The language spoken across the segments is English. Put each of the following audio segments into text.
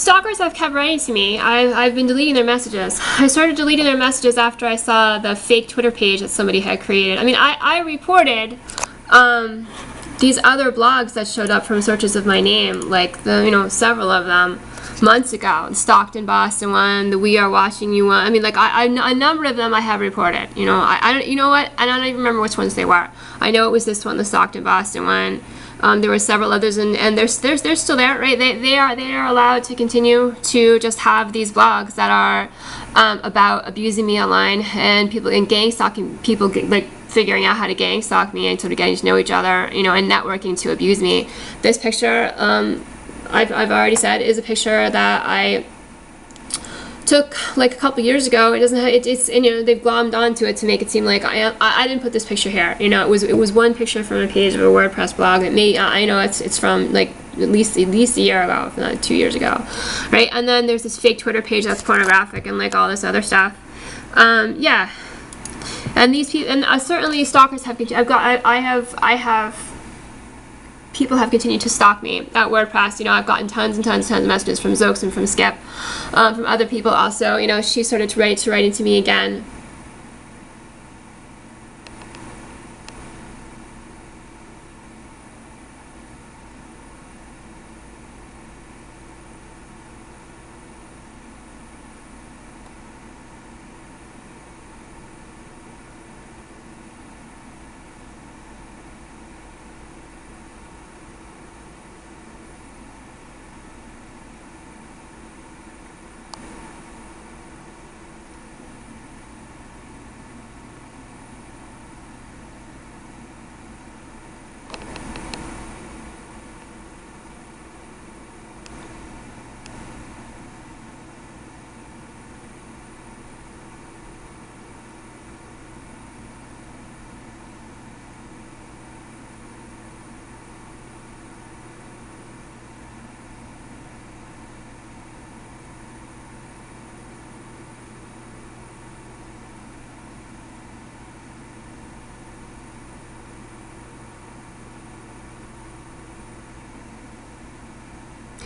stalkers have kept writing to me. I've been deleting their messages. I started deleting their messages after I saw the fake Twitter page that somebody had created. I mean, I reported these other blogs that showed up from searches of my name, like several of them months ago. The StalkedinBoston one, the We Are Watching You one. I mean, like a number of them I have reported. I don't. You know what? I don't even remember which ones they were. I know it was this one, the StalkedinBoston one. There were several others, and they're still there, right? They are allowed to continue to just have these blogs that are about abusing me online and people and gang stalking people, like figuring out how to gang stalk me and sort of getting to know each other, and networking to abuse me. This picture, I've already said, is a picture that I took like a couple years ago. It doesn't have, it's they've glommed onto it to make it seem like I didn't put this picture here. It was one picture from a page of a WordPress blog that I know it's from like at least a year ago, if not 2 years ago, right? And then there's this fake Twitter page that's pornographic and like all this other stuff. Yeah, and these people, and certainly stalkers have. I have. People have continued to stalk me at WordPress. I've gotten tons and tons of messages from Zoxim, from Skip, from other people also. She started to write into me again.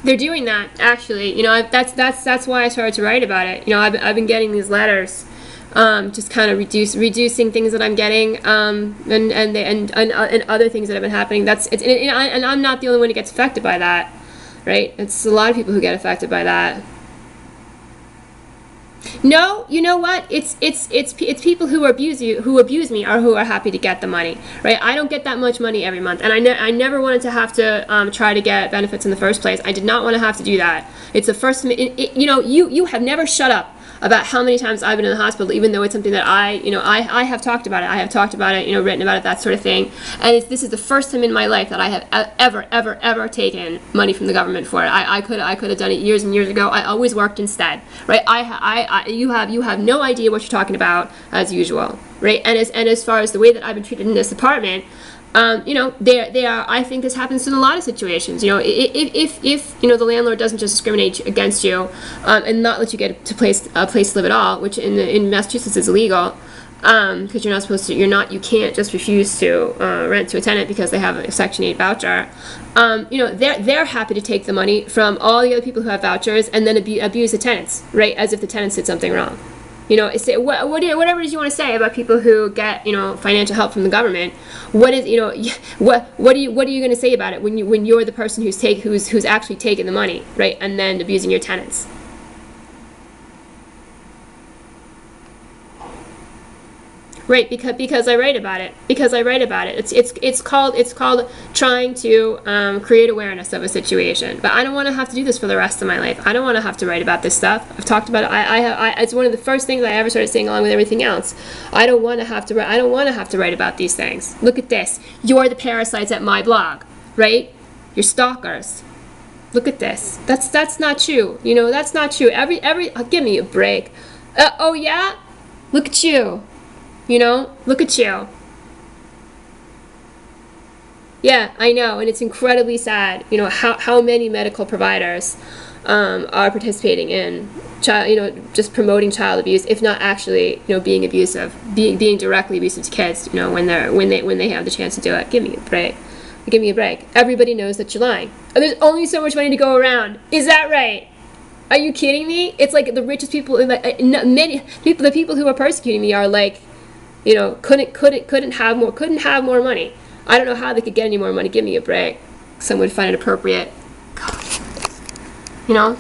They're doing that, actually. That's why I started to write about it. I've been getting these letters, just kind of reducing things that I'm getting, and other things that have been happening. And I'm not the only one who gets affected by that, right? It's a lot of people who get affected by that. No, you know what? It's people who abuse me or who are happy to get the money, right? I don't get that much money every month, and I never wanted to have to try to get benefits in the first place. I did not want to have to do that. It's the first. You have never shut up about how many times I've been in the hospital, even though it's something that I have talked about it. I have talked about it, written about it, that sort of thing. And this is the first time in my life that I have ever taken money from the government for it. I could have done it years and years ago. I always worked instead, right? You have no idea what you're talking about, as usual, right? And as far as the way that I've been treated in this apartment, they are. I think this happens in a lot of situations. If the landlord doesn't just discriminate against you and not let you get a place to live at all, which in Massachusetts is illegal, because you're not supposed to. You can't just refuse to rent to a tenant because they have a Section 8 voucher. They're happy to take the money from all the other people who have vouchers and then abuse the tenants, right? As if the tenants did something wrong. Whatever it is you want to say about people who get financial help from the government. What are you going to say about it when you're the person who's actually taking the money, right, and then abusing your tenants? Right, because I write about it. It's called trying to create awareness of a situation. But I don't want to have to do this for the rest of my life. I don't want to have to write about this stuff. I've talked about it. It's one of the first things I ever started saying, along with everything else. I don't want to have to write about these things. Look at this. You're the parasites at my blog, right? You're stalkers. Look at this. That's not true. That's not true. Give me a break. Oh yeah? Look at you. Look at you. Yeah, I know, and it's incredibly sad, how many medical providers are participating in just promoting child abuse, if not actually, being abusive, being directly abusive to kids, when they have the chance to do it. Give me a break. Give me a break. Everybody knows that you're lying. And there's only so much money to go around. Is that right? Are you kidding me? It's like the richest people in many people. The people who are persecuting me are like, you know, couldn't have more money. I don't know how they could get any more money. Give me a break. Someone would find it appropriate. God. You know.